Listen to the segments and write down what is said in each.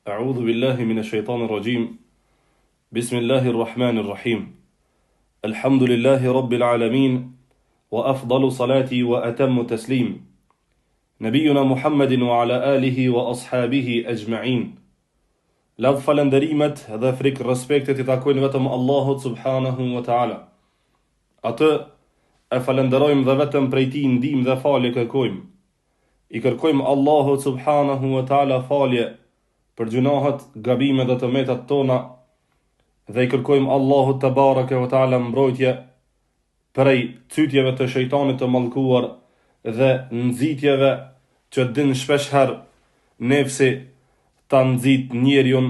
أعوذ بالله من الشيطان الرجيم بسم الله الرحمن الرحيم الحمد لله رب العالمين وأفضل صلاتي وأتم تسليم نبينا محمد وعلى آله وأصحابه أجمعين Lavë falënderimet dhe frikë respektit I takojnë vetëm Allahut subhanahu wa ta'ala. Atë e falenderojmë dhe vetëm prej tij ndihmë dhe falje kërkojmë. I kërkojmë Allahut subhanahu wa ta'ala falje për gjunahet, gabimet dhe tëmetat tona dhe I kërkojmë Allahut tabaraka wa ta'ala mbrojtje prej cytjeve të shejtanit të mallkuar dhe nxitjeve që din shpeshherë nefsi ta nxit njeriun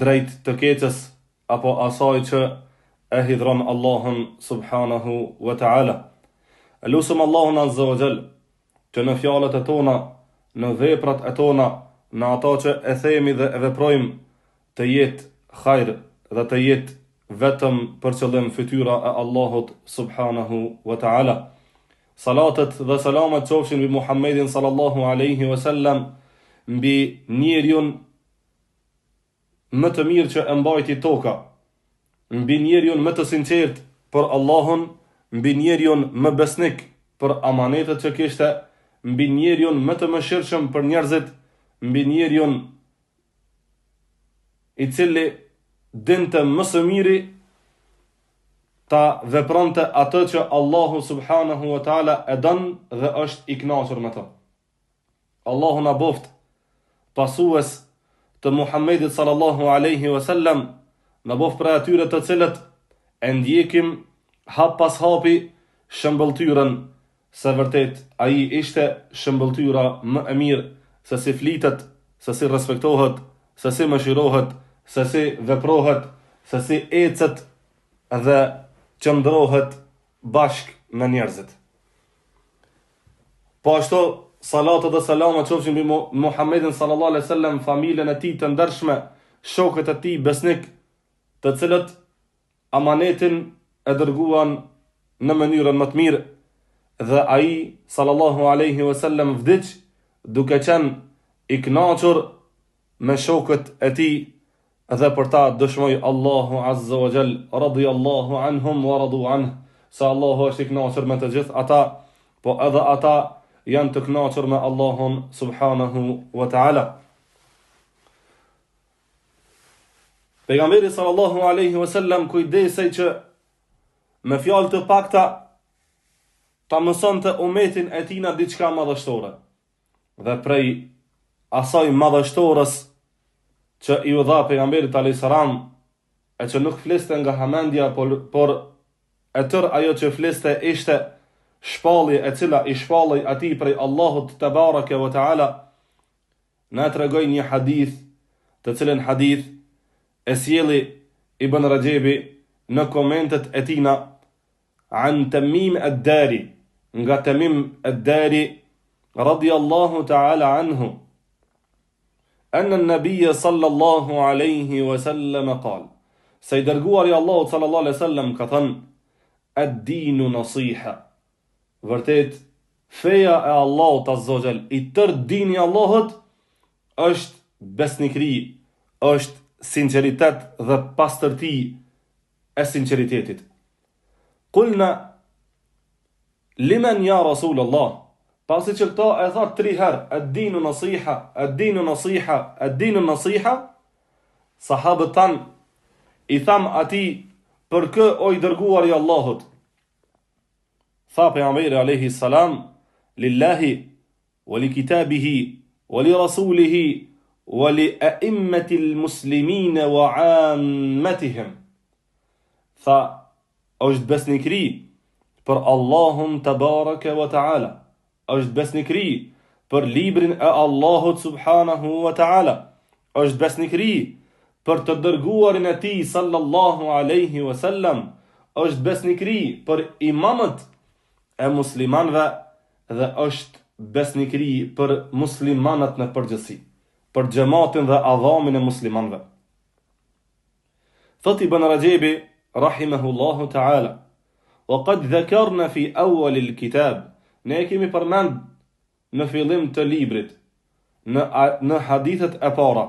drejt të keqes apo asaj që e hidhron Allahun subhanahu wa ta'ala. Elusëm Allahun azza wa jall që në fjalët e tona, në veprat e tona, në ato që e themi dhe e veprojmë të jetë hajër dhe të jetë vetëm për qëllim fytyra e Allahut subhanahu wa ta'ala. Salatet dhe selamet qofshin mbi Muhammedin sallallahu alaihi wasallam, mbi njeriun më të mirë që e mbajti toka, mbi njeriun më të sinqert për Allahun, mbi njeriun më besnik për amanetet që kishte, mbi njeriun më të mëshirshëm për njerëzit, mbi njeriun I cili dinte më së miri ta vepronte atë që Allahu subhanahu wa ta'ala e don dhe është I kënaqur me të. Allahu na boft pasues të Muhammedit sallallahu alaihi wasallam, na bof për atyre të cilët e ndjekim hap pas hapi shëmbëltyrën, se vërtet ai ishte shëmbëltyra më e mirë, se si flitet, se si respektohet, se si mëshirohet, se si veprohet, se si ecet dhe qëndrohet bashk me njerëzit. Po ashtu salatë dhe selama qofshin mbi Muhammedin sallallahu alaihi wasallam, familjen e tij të ndershme, shokët e tij besnik, të cilët amanetin e dërguan në mënyrën më të mirë, dhe ai sallallahu alaihi wasallam vdiq duke qenë I kënaqur me shokët e tij, dhe për ta dëshmoi Allahu azza wa jall radiyallahu anhum wa radu anhu, se Allahu është I kënaqur me të gjithë ata, po edhe ata janë të kënaqur me Allahun subhanahu wa ta'ala. Pejgamberi sallallahu alaihi wasallam kujdesej që me fjalë të pakta ta mësonte umetin e tina diçka madhështore. Dhe prej asaj madhështorës që I u dha pejgamberit alayhis salam, e që nuk fliste nga hamendja, por e tërë ajo që fliste ishte shpallje e cila I shpallej atij prej Allahut tabaraka wa ta'ala, na tregoj një hadith, të cilën hadith e sjellli Ibn Rajebi në komentet e tina, an Tamim ad-Dari, nga Tamim ad-Dari radiyallahu ta'ala anhu, anna an-nabiy sallallahu alaihi wasallam qal, se I dërguari Allahut sallallahu alaihi wasallam ka thënë, ad-dinu nasiha, vërtet feja e Allahut azza wa jall, I tërë dini Allahut është besnikëri, është sinqeritet dhe pastërti e sinqeritetit. Kulna liman ya Rasulullah, pasi që këto e tha 3 herë, ad-dinu nasiha, ad-dinu nasiha, ad-dinu nasiha, sahabët tanë I tham atij, për kë o I dërguari I Allahut? Tha pejgamberi alayhi salam, lillahi wa li kitabihi wa li rasulihi wa li a'immati al-muslimin wa 'ammatihim. Tha, është besnikëri për Allahun tabaraka wa ta'ala, është besnikëri për librin e Allahut subhanahu wa ta'ala, është besnikëri për të dërguarin e tij sallallahu alaihi wasallam, është besnikëri për imamët e muslimanve, dhe është besnikëri për muslimanët në përgjithësi, për xhamatin dhe avamin e muslimanve. Thot Ibn Rajebi rahimahullahu ta'ala, wa qad dhakarna fi awwal al-kitab, ne kemi përmend në fillim të librit, në hadithet e para,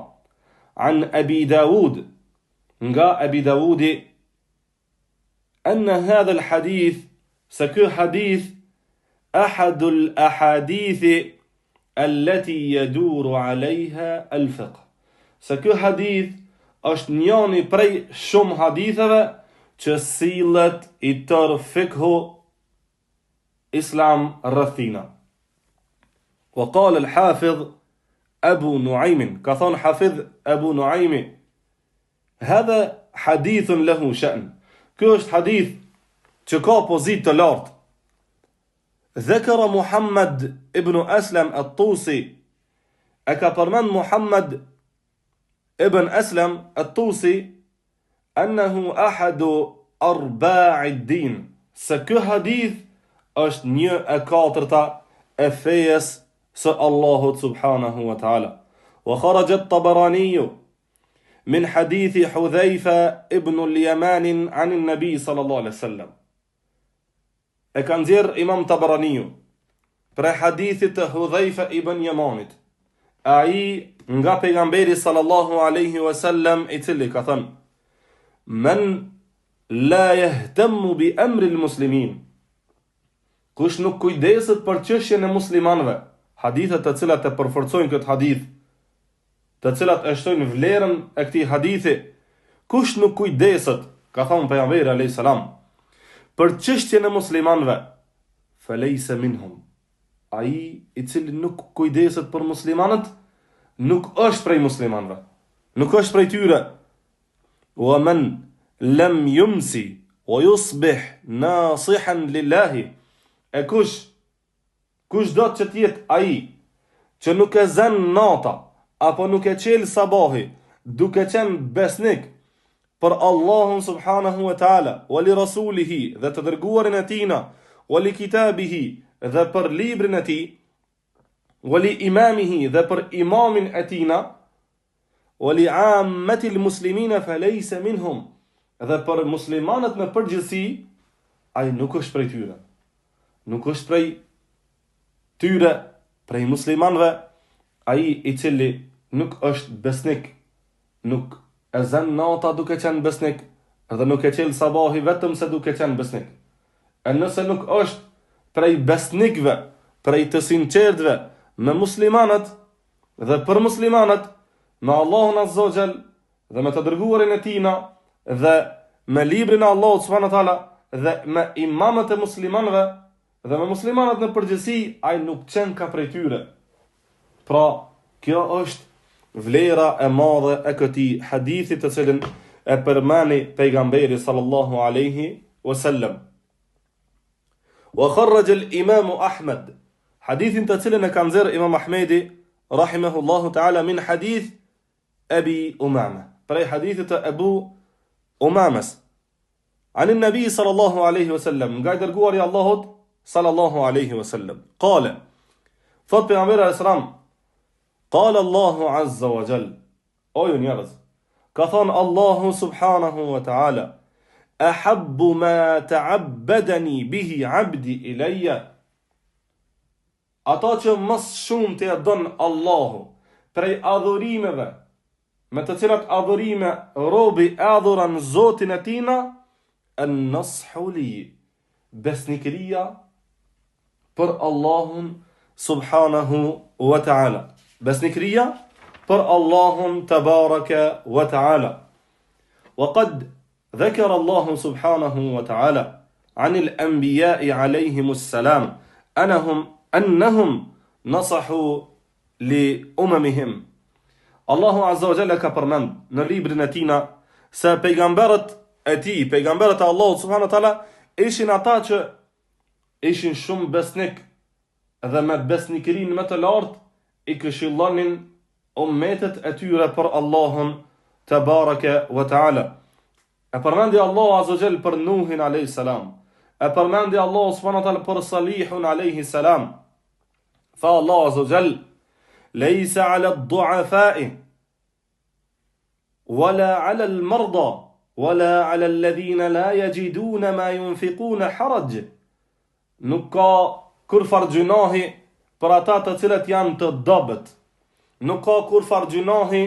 عن أبي داود نقا أبي داود أن هذا الحديث سكو حديث أحد الأحاديث التي يدور عليها الفقه سكو حديث është njani prej shumë haditheve që sillet I tërë fikhu islam rrethina. وقال الحافظ أبو نعيم كثان حافظ أبو نعيم هذا حديث له شأن كوشت حديث تكا بوزيت لارد ذكر محمد ابن أسلم الطوسي أكبرمن محمد ابن أسلم الطوسي أنه أحد أرباع الدين سكو حديث أشت نيو أكاترتا أفيس الله سبحانه وتعالى. وخرج الطبراني من حديث حذيفة ابن اليمان عن النبي صلى الله عليه وسلم أكنزير إمام طبراني بري حديث حذيفة ابن يمانت أي nga pejgamberi sallallahu alaihi wasallam I cili ka thënë men la yahtamu bi amri almuslimin kush nuk kujdeset për çështjen e muslimanëve hadithet të cilat e përforcojnë këtë hadith të cilat e shtojnë vlerën e këtij hadithi kush nuk kujdeset ka thënë pejgamberi alayhis salam për çështjen e muslimanëve falaysa minhum ai I cili nuk kujdeset për muslimanët nuk është prej muslimanëve nuk është prej tyre wa man lam yumsi wa yusbih nasihan lillahi e kush do të jetë ai që nuk e zën nata apo nuk e çel sabahi duke qenë besnik për Allahun subhanahu wa taala wa li rasulihi dhe të dërguarin e tij wa li kitabihi dhe për librin e tij wali imamihi dhe për imamin e tina wali ammati almuslimina falaysa minhum dhe për muslimanët në përgjithësi ai nuk është prej tyre nuk është prej tyre prej muslimanëve ai I cili nuk është besnik nuk e zën nata duke qenë besnik dhe nuk e qel sabahi vetëm se duke qenë besnik e nëse nuk është prej besnikve prej të sinqertëve me muslimanët dhe për muslimanët me Allahun azza wa jall dhe me të dërguarin e tina dhe me librin e Allahut subhanahu wa taala dhe me imamët e muslimanëve dhe me muslimanët në përgjithësi ai nuk qen ka prej tyre pra kjo është vlera e madhe e këtij hadithi të cilin e përmani pejgamberi sallallahu alaihi wasallam wa kharraja al-imam Ahmad حديث تتلنا كنزر إمام أحمد رحمه الله تعالى من حديث أبي أمامة بري حديث أبو أمامة عن النبي صلى الله عليه وسلم قاعد القوار يا الله صلى الله عليه وسلم قال فضل بيغمبر عليه السلام قال الله عز وجل أوين يرز كثان الله سبحانه وتعالى أحب ما تعبدني به عبدي إليّ ata që më shumë të don Allahu prej adhurimeve me të cilat adhurime robi adhuran Zotin e tina an-nashu li besnikëria për Allahun subhanahu wa ta'ala besnikëria për Allahun tabaraka wa ta'ala وقد ذكر الله سبحانه وتعالى عن الأنبياء عليهم السلام أنهم نصحوا لأممهم الله عز وجل كبرمن نليبر نتينا سا pejgamberët e tij, pejgamberët e Allahut subhanahu wa taala ishin ata që ishin shumë besnik dhe me besnikërinë më të lartë I këshillonin ummetet e tyre për Allahun tabaraka wa taala. E përmendi Allahu azza wa jall për Nuhin alayhis salam. E përmendi Allahu subhanahu wa taala për Salihun alayhis salam. Fa Allahu azza wa jall laysa 'ala ad-du'afa'i wala 'ala al-marda wala 'ala alladhina la yajiduna ma yunfiquna haraj. Nuk ka kur fargjunahi për ata të cilët janë të dobët. Nuk ka kur fargjunahi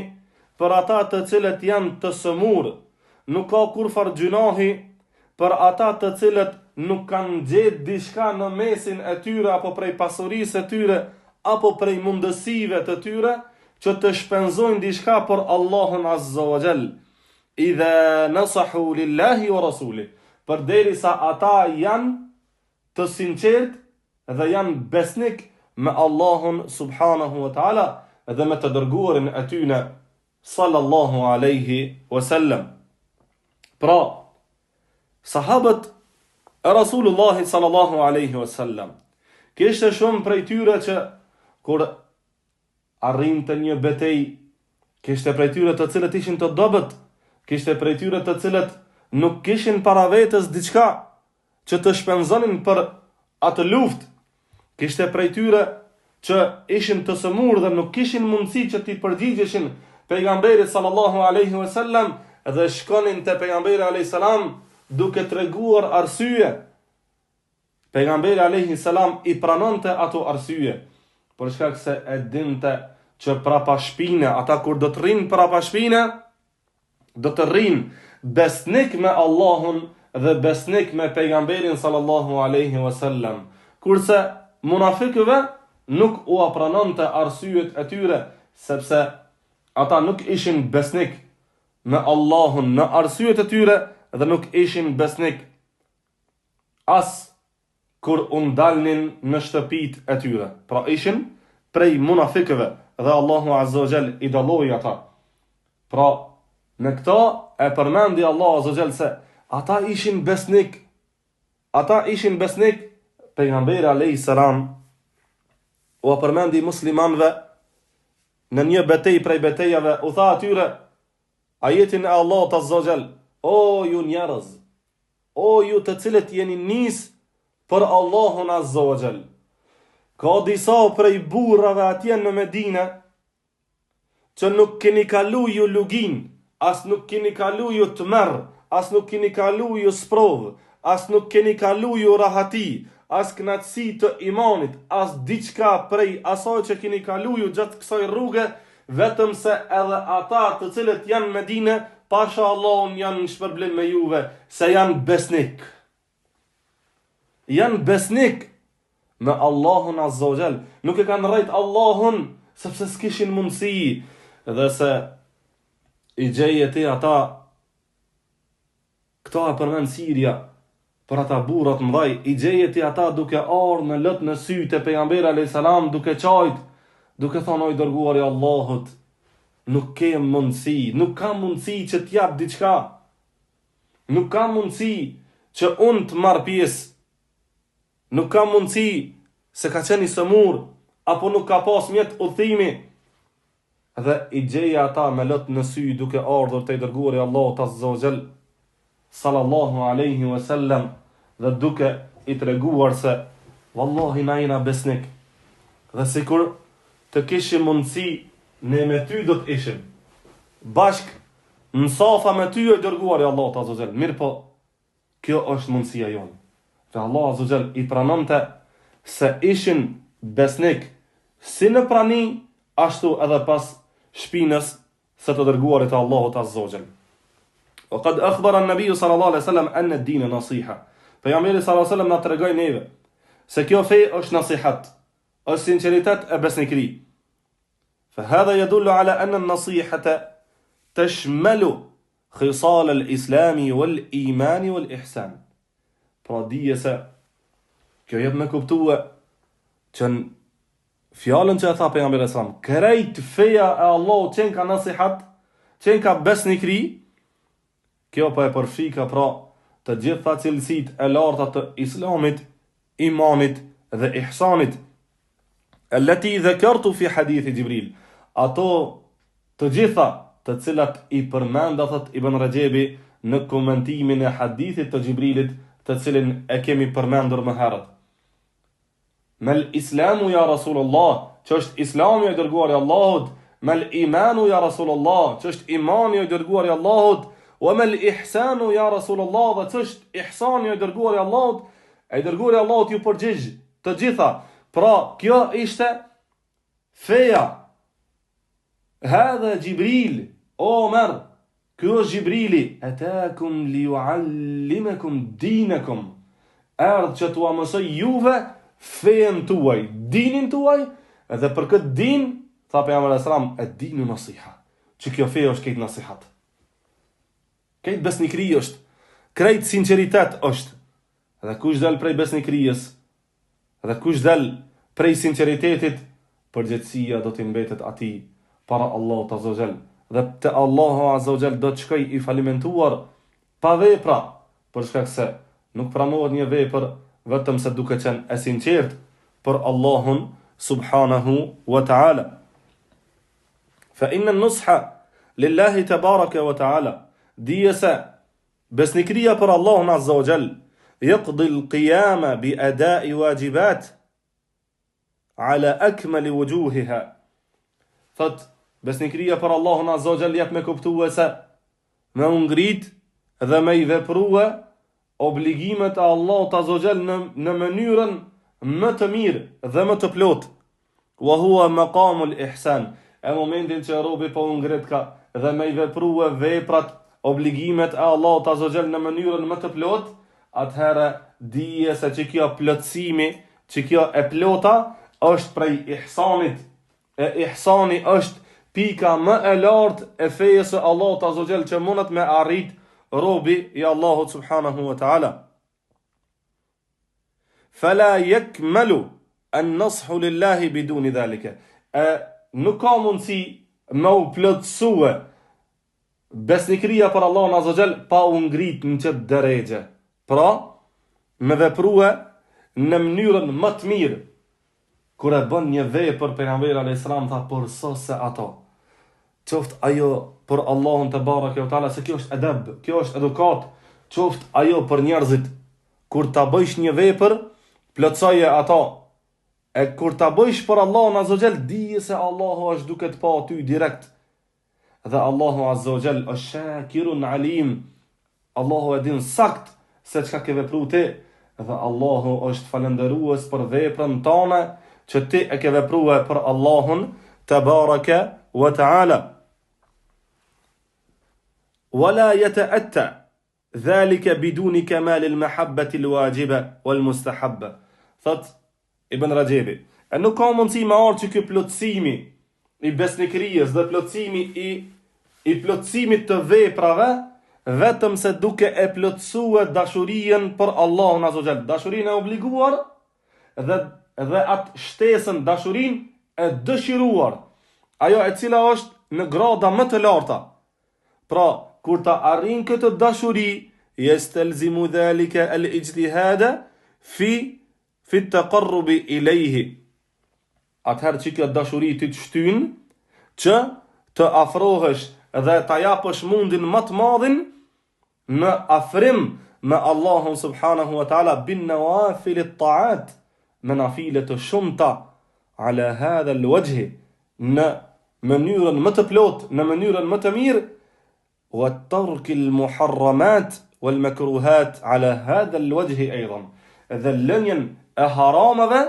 për ata të cilët janë të sëmur, nuk ka kurfar gjunahi për ata të cilët nuk kanë gjetë diçka në mesin e tyre, apo prej pasurisë e tyre, apo prej mundësive të tyre, që të shpenzojnë diçka për Allahun Azza wa Jall. Idha nasahu lillahi wa rasuli, përderisa ata janë të sinqert dhe janë besnik me Allahun subhanahu wa taala dhe me të dërguarin e tyre sallallahu alaihi wasallam. Pra, sahabët e Rasulullahi sallallahu alaihi wasallam, kishte shumë prej tyre që kur arrinte një betejë, kishte prej tyre të cilët ishin të dobët, kishte prej tyre të cilët nuk kishin para vetes diçka që të shpenzonin për atë luftë, kishte prej tyre që ishin të sëmur dhe nuk kishin mundësi që t'i përgjigjeshin pejgamberit sallallahu alaihi wasallam, dhe shkonin te pejgamberi alayhis salam duke treguar arsye. Pejgamberi alayhis salam i pranonte ato arsye, për shkak se e dinte që prapa shpine, ata kur do të rrinë prapa shpine, do të rrinë besnik me Allahun dhe besnik me pejgamberin sallallahu alaihi wasallam. Kurse munafikëve nuk u pranonte arsyet e tyre, sepse ata nuk ishin besnik me Allahun në arsyet e tyre dhe nuk ishin besnik as kur undalnin në shtëpit e tyre. Pra ishin prej munafikëve dhe Allahu Azza wa Jall i dalloi ata. Pra në këto e përmendi Allahu Azza wa Jall se ata ishin besnik. Ata ishin besnik. Pejgamberi alayhis salam u përmendi muslimanëve në një betejë prej betejave, u tha atyre ajetin e Allahut Azza wa Jall: o ju njerëz, o ju të cilët jeni nis për Allahun Azza wa Jall, ka disa prej burrave atje në Medinë që nuk keni kalu ju lugin, as nuk keni kalu ju tmerr, as nuk keni kalu ju sprov, as nuk keni kalu ju rahati, as knatësi të imanit, as diçka prej asaj që keni kalu ju gjatë kësaj rruge, vetëm se edhe ata të cilët janë në Medinë, pasha Allahun janë në shpërblim me juve, se janë besnik. Janë besnik me Allahun Azza wa Jall. Nuk e kanë rrejt Allahun, sepse s'kishin mundësi, dhe se i gjeje ti ata, këto e përmen Siria, për ata burrat mëdhaj, i gjeje ti ata duke ardhur në lot në sy te pejgamberi alayhis salam, duke qajt, duke thonë: oj dërguari i Allahut, nuk ke mundësi, nuk ka mundësi që t'jap diçka, nuk ka mundësi që unë të marr pjesë, nuk ka mundësi se ka qenë i sëmur, apo nuk ka pas mjet udhimi. Dhe i gjeja ata me lot në sy duke ardhur te dërguari i Allahut Azza wa Jall sallallahu alaihi wasallam, dhe duke i treguar se wallahi na jena besnik, dhe sikur të kishim mundësi, ne me ty do të ishim bashk në safa me ty e dërguari i Allahut Azza wa Jall. Mirë po, kjo është mundësia jonë. Dhe Allah Azza wa Jall i pranonte se ishin besnik si në prani, ashtu edhe pas shpinës së të dërguarit të Allahut Azza wa Jall. O qad akhbara an-nabi sallallahu alaihi wasallam an ad-din nasiha. Pejgamberi sallallahu alaihi wasallam na tregoi neve se kjo fe është nasihat, është sinqeritet e besnikëri. فهذا يدل على أن النصيحة تشمل خصال الإسلام والإيمان والإحسان. Pra dije se kjo jep me kuptue që në fjallën që e tha pejgamberi sallallahu alaihi wasallam, krejt feja e Allahut qenë ka nasihat, qenë ka besnikri, kjo po e përfika pra të gjitha cilësit e larta të islamit, imanit dhe ihsanit, allati dhakartu fi hadithi Jibril, ato të gjitha të cilat i përmenda, thot Ibn Rajebi në komentimin e hadithit të Jibrilit, të cilin e kemi përmendur më herët. Mal islamu ya Rasulullah, që është islami i dërguari i Allahut, mal imanu ya Rasulullah, që është imani i dërguari i Allahut, wa mal ihsanu ya Rasulullah, dhe që është ihsani i dërguari i Allahut, e dërguari i Allahut ju përgjigj të gjitha. Pra, kjo ishte feja. Hadha Jibril O Omer, ky është Gjibrili, atakum liuallimakum dinakum. Erdhë që t'ua mësoj juve fen tuaj, dinin tuaj, edhe për këtë din, tha pejgamberi sallallahu alajhi wasallam, ad-dinu nasiha. Që kjo fe është këtë nasihat. Këtë besnikri është, krejt sinceritet është. Edhe kush del prej besnikrijës, edhe kush del prej sinceritetit, përgjegjësia do t'i mbetet atij para Allahut azza wa jall. Dhe te Allahu azza wa jall do të shkoj i falimentuar pa vepra, për shkak se nuk pranohet një vepër vetëm se duke qenë e sinqert për Allahun subhanahu wa ta'ala. Fa inna an-nusha lillahi tabaraka wa ta'ala, dije se besnikria për Allahun azza wa jall yaqdi al-qiyama bi ada'i wajibat ala akmali wujuhiha. Thot besnikria për Allahun azza wa jall jep me kuptue se me u ngrit dhe me i veprue obligimet e Allahut azza wa jall në mënyrën më të mirë dhe më të plot. Wa huwa maqamul ihsan. E momentin që robi po u ngrit ka dhe me i veprue veprat, obligimet e Allahut azza wa jall në mënyrën më të plot, atëherë dije se që kjo plotësimi, që kjo e plota është prej ihsanit. E ihsani është pika më e lartë e fejës së Allahut azza wa jall që mundet me arrit robi i Allahut subhanahu wa ta'ala. Fala yakmalu an-nashu lillahi biduni dhalika. Nuk ka mundësi me u plotësue besnikria për Allahun azza wa jall pa u ngrit në çdo drejtë. Pra, me veprue në mënyrën më të mirë. Kur e bën një vepër pejgamberi alayhis salam tha por se ato. Qoftë ajo për Allahun te bareke ve taala, se kjo është edeb, kjo është edukat. Qoftë ajo për njerëzit. Kur ta bëjsh një vepër, plotësoje ato. E kur ta bëjsh për Allahun azza wa jall, dije se Allahu është duke të pa ty direkt. Dhe Allahu azza wa jall është shakirun alim. Allahu e din sakt se çka ke vepruar ti, dhe Allahu është falëndërues për veprën tënde që ti e ke vepruar për Allahun tabaraka wa taala. Wala yata'atta dhalika biduni kamal al-mahabbati al-wajiba wal-mustahabba. Thot Ibn Rajebi, e nuk ka mundësi me ardhë që ky plotësimi i besnikërisë dhe plotësimi i plotësimit të veprave vetëm se duke e plotësuar dashurinë për Allahun azza wa jall, dashurinë e obliguar dhe atë shtesën, dashurinë e dëshiruar, ajo e cila është në grada më të larta. Pra, kur ta arrin këtë dashuri, yastalzimu dhalika al-ijtihada fi at-taqarrub ilayhi. Atëherë që kjo dashuri ti të shtyn që të afrohesh dhe ta japësh mundin më të madhin në afrim me Allahun subhanahu wa ta'ala bin nawafil at-ta'at, me nafile të shumta ala hadha al-wajh, në mënyrën më të plot, në mënyrën më të mirë, wa tark al-muharramat wal-makruhat ala hadha al-wajh aidan. Dhe lënjen e haramave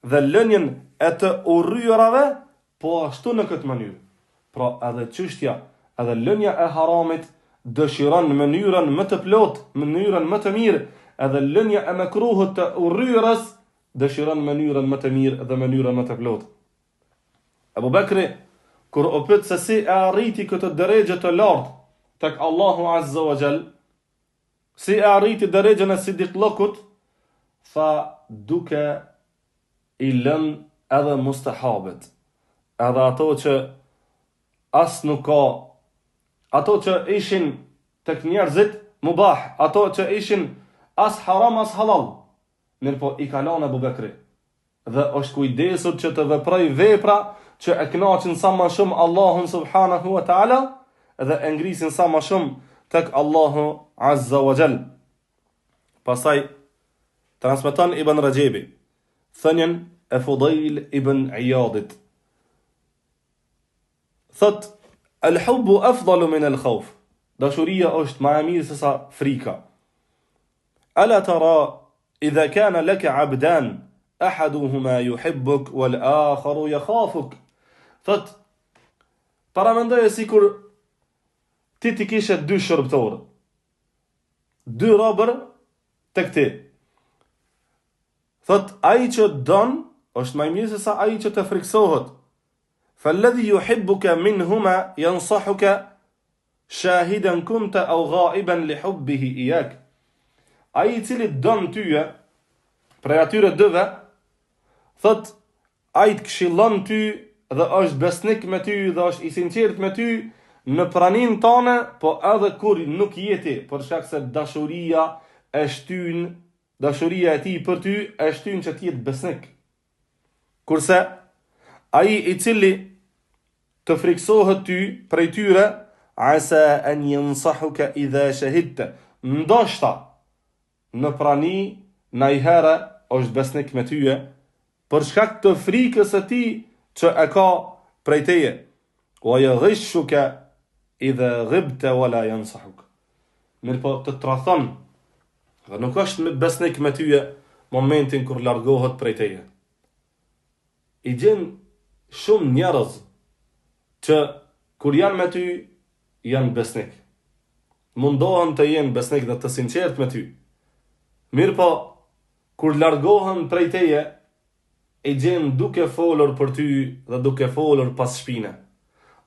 dhe lënjen e të urryrave po ashtu në këtë mënyrë. Pra edhe çështja, edhe lënja e haramit dëshiron në mënyrën më të plot, mënyrën më të mirë, edhe lënja e makruhut të urryrës dëshiron mënyrën më të mirë dhe mënyrën më të plot. Abu Bakri, kur u pyet se si e arriti këtë drejtë të lartë tek Allahu azza wa jall, si e arriti drejtën e siddiqllokut, tha duke i lën edhe mustahabet, edhe ato që as nuk ka, ato që ishin tek njerëzit mubah, ato që ishin as haram as halal, mirë po i kalon Abu Bakri dhe është kujdesur që të veproj vepra që e kënaqin sa më shumë Allahun subhanahu wa ta'ala dhe e ngrisin sa më shumë tek Allahu azza wa jall. Pastaj transmeton Ibn Rajebi thënien e Fudail ibn Iyadit. Thot, al-hubbu afdalu min al-khawf. Dashuria është më e mirë se sa frika. Ala tara idha kana laka 'abdan ahaduhuma yuhibbuk wal akharu yakhafuk. Thot, para mendoje sikur ti kishe 2 shërbëtorë, 2 robër të këti. Thot, ai që don, është më mirë se sa ai që të friksohet. Falladhi yuhibbuka minhuma yansahuka shahidan kunta aw ghaiban li hubbihi iyak. Ai I cili don tyje, prej atyre dyve, thot, ai të këshillon ty dhe është besnik me ty dhe është I sinqert me ty në pranin tane, po edhe kur nuk jeti, për shkak se dashuria e shtyn, dashuria e tij për ty e shtyn që të jetë besnik. Kurse ai I cili të friksohet ty prej tyre, asa an yansahuka idha shahidta, ndoshta në prani najherë është besnik me tyje, për shkak të frikës së tij që e ka prej teje. Wa yaghishuka idha ghibta wala yansahuk. Mirë po të tradhon, dhe nuk është besnik me tyje momentin kur largohet prej teje. I gjen shumë njerëz që kur janë me ty janë besnik. Mundohen të jenë besnik dhe të sinqert me ty. Mirë po, kur largohen prej teje, I gjen duke folur për ty dhe duke folur pas shpine.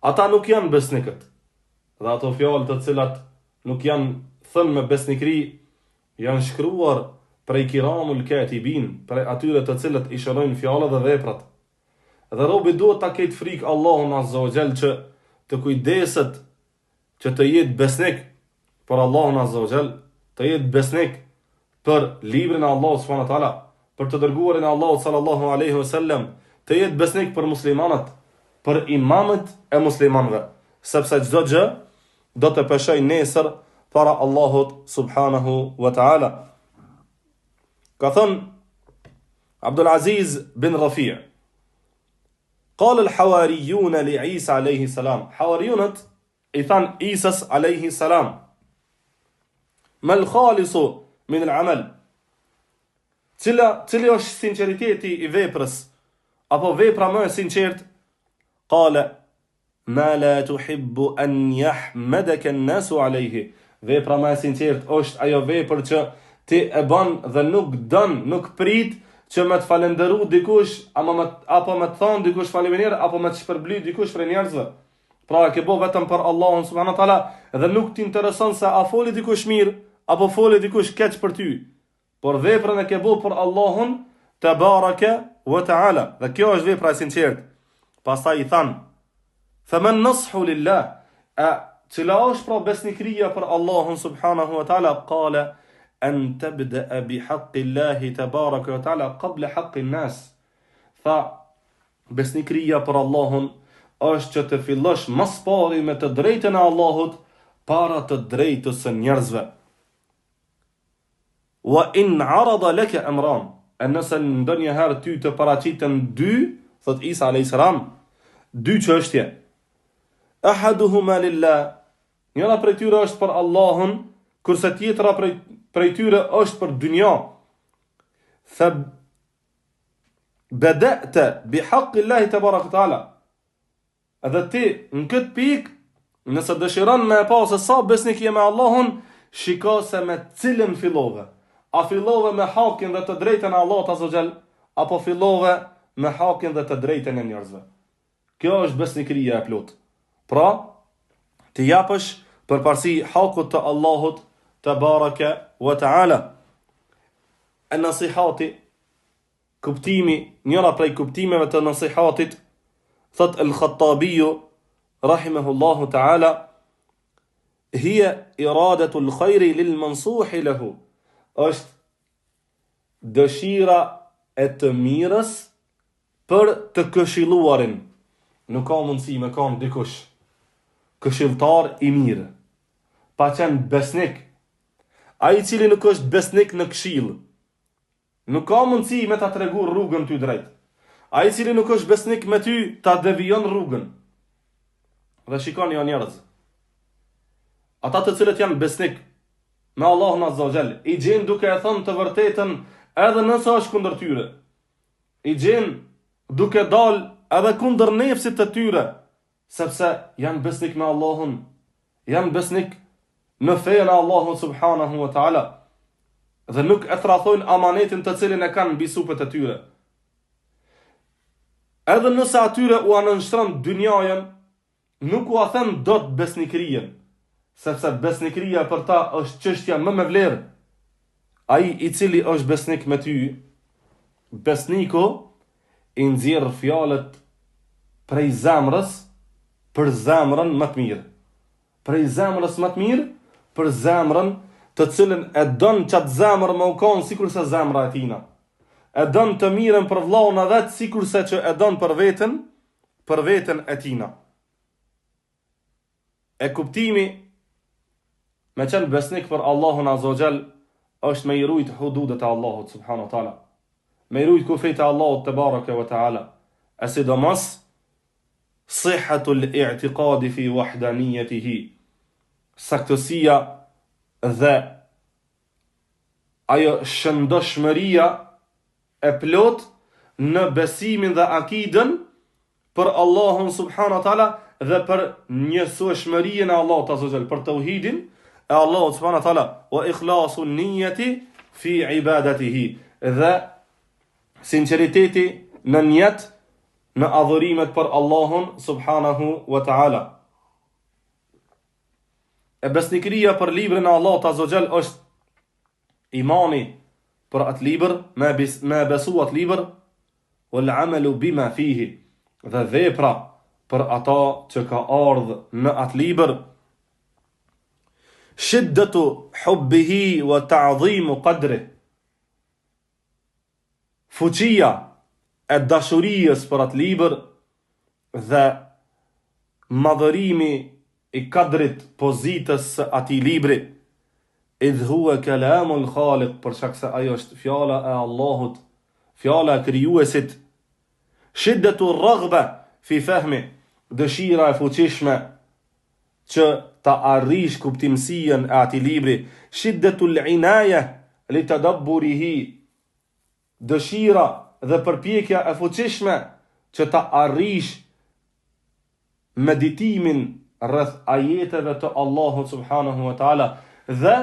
Ata nuk janë besnikët. Dhe ato fjalë të cilat nuk janë thënë me besnikri, janë shkruar prej kiramul katibin, prej atyre të cilët I shërojnë fjalët dhe veprat. Dhe robi duhet ta ketë frikë Allahun Azza wa Jall që të kujdeset që të jetë besnik për Allahun Azza wa Jall, të jetë besnik për librin e Allahut subhanahu wa taala, për të dërguarin e Allahut sallallahu alaihi wasallam, të jetë besnik për muslimanët, për imamët e muslimanëve, sepse çdo gjë do të peshoj nesër para Allahut subhanahu wa taala. Ka thënë Abdul Aziz bin Rafi', قال الحواريون لعيسى عليه السلام. حواريونت إثان إيسس عليه السلام. ما الخالص من العمل. Cili është sinceriteti I veprës, apo vepra më e sinqert? Qala ma la tuhibbu an yahmadaka an-nasu alayhi. Vepra më e sinqert është ajo vepër që ti e bën dhe nuk don, nuk prit që me të falenderu dikush, apo me të thonë dikush faleminderit, apo me të shpërbly dikush për njerëzve. Pra e ke bo vetëm për Allahun subhanahu wa taala dhe nuk t'intereson se a foli dikush mirë, apo foli dikush keq për ty. Por veprën e ke bo për Allahun tabaraka wa taala. Dhe kjo është vepra e sinqert. Pastaj I thanë, faman nashu lillah, cila është pra besnikëria për Allahun subhanahu wa taala? Qala an tabda'a bi haqqi Allahi tabaraka wa taala qabla haqqi an-nas. Tha, besnikëria për Allahun është që të fillosh mas pari me të drejtën e Allahut para të drejtës së njerëzve. Wa in arada laka amran, nëse ndonjëherë ty të paraqiten 2, thot Isa alayhis salam, 2 çështje. Ahaduhuma lillah, njëra prej tyre është për Allahun, kurse tjetra prej tyre është për dynja. Fa bada'ta bi haqqi Allahi tabaraka taala. Edhe ti në këtë pikë, nëse dëshiron me pa se sa besnik je me Allahun, shiko se me cilën fillove. A fillove me hakin dhe të drejtën e Allahut azza xal, apo fillove me hakin dhe të drejtën e njerëzve. Kjo është besnikëria e plot. Pra, të japësh përparësi hakut të Allahut tabaraka wa taala. An-nasihati, kuptimi, njëra prej kuptimeve të nasihatit, thot al-Khattabiu rahimahullahu taala, hiya iradatu al-khairi lil-mansuhi lahu. Është dëshira e të mirës për të këshilluarin. Nuk ka mundësi me kanë dikush këshilltar I mirë, pa qenë besnik. Ai I cili nuk është besnik në këshill, nuk ka mundësi me ta tregu rrugën ty drejt. Ai I cili nuk është besnik me ty, ta devijon rrugën. Dhe shikoni o njerëz, ata të cilët janë besnik me Allahun azza wa jall, I gjen duke e thënë të vërtetën edhe nëse është kundër tyre. I gjen duke dal edhe kundër nefsit të tyre, sepse janë besnik me Allahun, janë besnik në fenë e Allahut subhanahu wa taala dhe nuk e thrathojnë amanetin të cilin e kanë mbi supët e tyre. Edhe nëse atyre u anënështron dynjajen, nuk u a thënë dot besnikrien, sepse besnikria për ta është çështja më me vlerë. Ai i cili është besnik me ty, besniku i nxjerr fjalët prej zemrës për zemrën më të mirë. Prej zemrës më të mirë për zemrën të cilën e don çat zemër më u kon sikurse zemra e tina. E don të mirën për vllaun e vet sikurse që e don për veten e tina. E kuptimi me qenë besnik për Allahun Azza wa Jall është me i rujt hududet e Allahut subhanahu wa taala, me i rujt kufrit e Allahut te baraka wa taala, e sidomos sihhatul i'tiqadi fi wahdaniyatihi, saktësia dhe ajo shëndoshmëria e plot në besimin dhe akidën për Allahun subhanahu wa taala dhe për njësueshmërinë e Allahut azza wa jall, për tauhidin e Allahut subhanahu wa taala, wa ikhlasun niyyati fi ibadatihi, dhe sinqeriteti në niyet në adhurimet për Allahun subhanahu wa taala. E besnikëria për librin e Allahut azza wa jall është imani për atë libër, me besu atë libër, wal amalu bima fihi, dhe vepra për ata që ka ardhë në atë libër. Shiddatu hubbihi wa ta'dhimu qadri, fuqia e dashurijës për atë libër dhe madhërimi i kadrit pozitës së atij libri, idh huwa kalamul khaliq, për shkak se ajo është fjala e Allahut, fjala e krijuesit. Shiddatu raghba fi fahmi, dëshira e fuqishme që ta arrish kuptimsinë e atij libri. Shiddatul inaya li tadabburihi, dëshira dhe përpjekja e fuqishme që ta arrish meditimin rreth ajeteve të Allahut subhanahu wa taala, dhe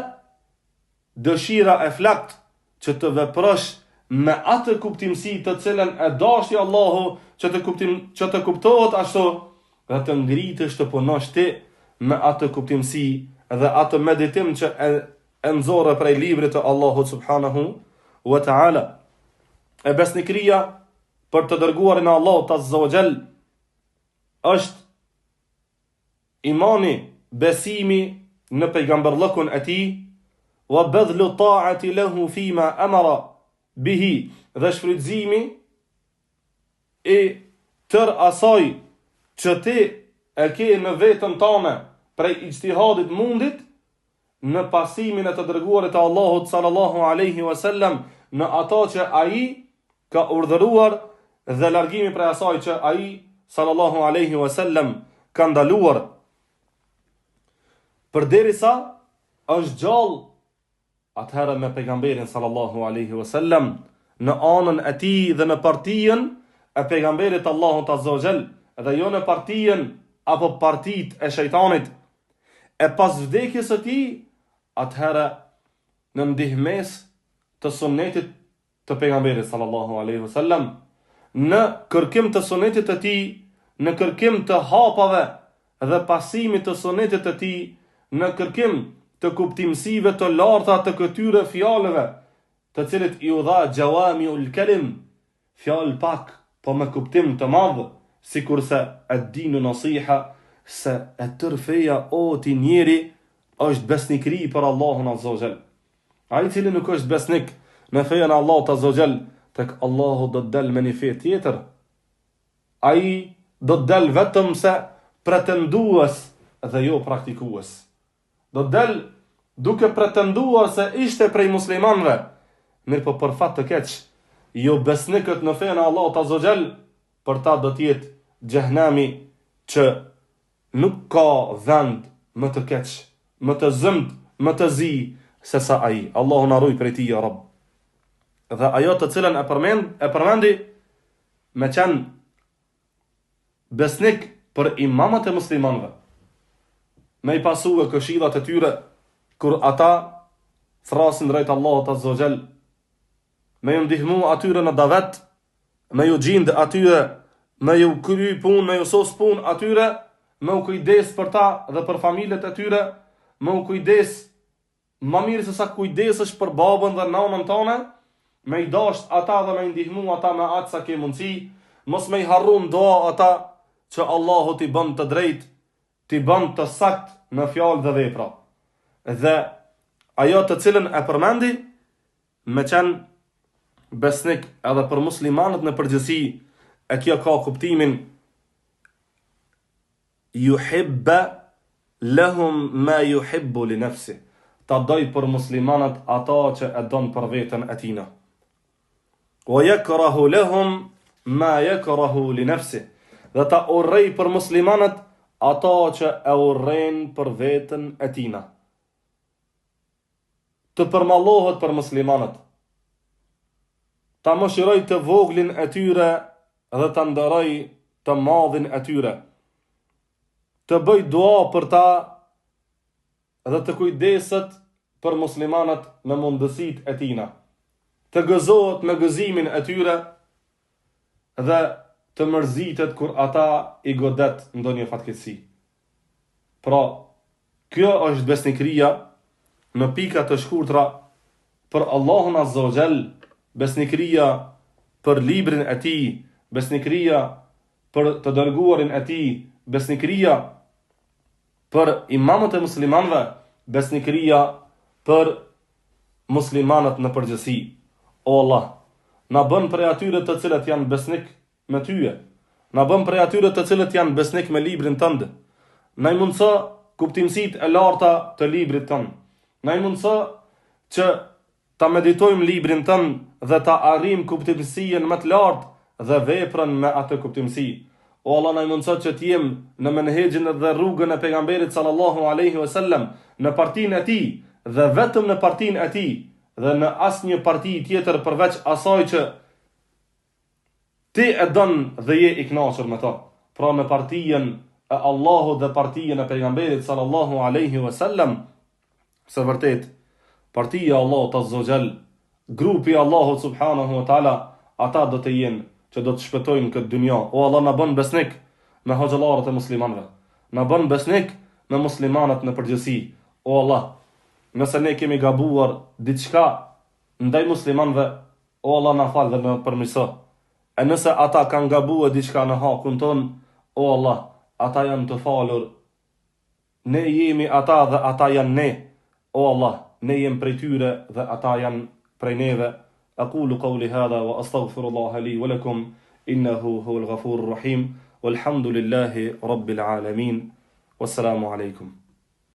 dëshira e flakt që të veprosh me atë kuptimsi të cilën e dashi Allahu që të kuptohet ashtu, dhe të ngritesh të punosh ti me atë kuptimsi dhe atë meditim që e nxorre prej librit të Allahut subhanahu wa taala. E besnikëria për të dërguarin e Allahut azza wa jall është imani, besimi në pejgamberllëkun e tij, wa badhlu ta'ati lahu fima amara bihi, dhe shfrytëzimi i tër asaj që ti e ke në vetën tënde prej ijtihadit mundit në pasimin e të dërguarit të Allahut sallallahu alaihi wasallam, në ato që ai ka urdhëruar dhe largimi prej asaj që ai sallallahu alaihi wasallam ka ndaluar. Përderisa është gjallë atëherë me pejgamberin sallallahu alaihi wasallam në anën e tij dhe në partijen e pejgamberit Allahut azza wa jall, dhe jo në partijen apo partit e shejtanit. E pas vdekjes së tij, atëherë në ndihmes të sunetit të pejgamberit sallallahu alaihi wasallam, në kërkim të sunetit të tij, në kërkim të hapave dhe pasimit të sunetit të tij, në kërkim të kuptimsive të larta të këtyre fjalëve, të cilit i u dha jawamiul kalim, fjalë pak po me kuptim të madh, sikurse ad-dinu nasiha, se e tërë feja o ti njeri është besnikri për Allahun azza wa jall. Ai i cili nuk është besnik në fejen e Allahut azza wa jall, tek Allahu do të del me një fe tjetër. Ai do të del vetëm se pretendues dhe jo praktikues. Do të del duke pretenduar se ishte prej muslimanëve, mirë po për fat të keq, jo besnikët në fejen e Allahut azza wa jall, për ta do të jetë xhehenami që nuk ka vend më të keq, më të zëmt, më të zi se sa ai. Allahu na ruaj prej tij ya Rabb. Dhe ajo të cilën e përmendi me qenë besnik për imamat e muslimanëve, me i pasu e këshillat e tyre, kur ata thrasin drejt Allahut Azza wa Jall, me ju ndihmu atyre në davet, me ju gjind atyre, me ju kry pun, me ju sos pun atyre, me u kujdes për ta dhe për familjet e tyre, me u kujdes ma mirë se sa kujdesesh për babën dhe nanën tone, me i dasht ata dhe me i ndihmu ata me atë sa ke mundësi, mos me i harrun doa ata që Allahu t'i bën të drejt, t'i bën të sakt në fjalë dhe vepra. Dhe ajo të cilën e përmendi, me qenë besnik edhe për muslimanët në përgjithësi, e kjo ka kuptimin yuhibba lahum ma yuhibbu li nafsi, ta doj për muslimanët ata që e don për veten e tina. Wa yakrahu lahum ma yakrahu li nafsi, dhe ta urrej për muslimanët ata që e urrejnë për veten e tina. Të përmallohet për muslimanët, ta mëshiroj të voglin e tyre dhe të ndëroj të madhin e tyre, të bëj dua për ta dhe të kujdeset për muslimanët me mundësit e tina, të gëzohet me gëzimin e tyre dhe të mërzitet kur ata i godet ndonjë fatkeqësi. Pra, kjo është besnikëria në pika të shkurtra për Allahun Azza wa Jall, besnikëria për librin e tij, besnikëria për të dërguarin e tij, besnikëria për imamët e muslimanëve, besnikëria për muslimanët në përgjithësi. O Allah, na bën prej atyre të cilët janë besnik me tyje, na bën prej atyre të cilët janë besnik me librin tënd, na i mundso kuptimsitë e larta të librit tënd, na i mundso që ta meditojmë librin tënd dhe ta arrijmë kuptimsinë më të lartë dhe veprën me atë kuptimsi. O Allah, na i mundso që të jem në menhexhin dhe rrugën e pejgamberit sallallahu alaihi wasallam, në partinë e tij dhe vetëm në partinë e tij dhe në asnjë parti tjetër përveç asaj që ti e don dhe je i kënaqur me to. Pra në partinë e Allahut dhe partinë e pejgamberit sallallahu alaihi wasallam, së vërtet partia e Allahut Azza wa Jall, grupi i Allahut subhanahu wa taala, ata do të jenë që do të shpëtojnë këtë dynja. O Allah, na bën besnik me hoxhallarët e muslimanëve, na bën besnik me muslimanët në përgjithësi. O Allah, nëse ne kemi gabuar diçka ndaj muslimanëve, o Allah na fal dhe na përmirëso. E nëse ata kanë gabuar diçka në hakun ton, o Allah, ata janë të falur. Ne jemi ata dhe ata janë ne. O Allah, ne jemi prej tyre dhe ata janë prej neve. أقول قولي هذا وأستغفر الله لي ولكم إنه هو الغفور الرحيم والحمد لله رب العالمين والسلام عليكم.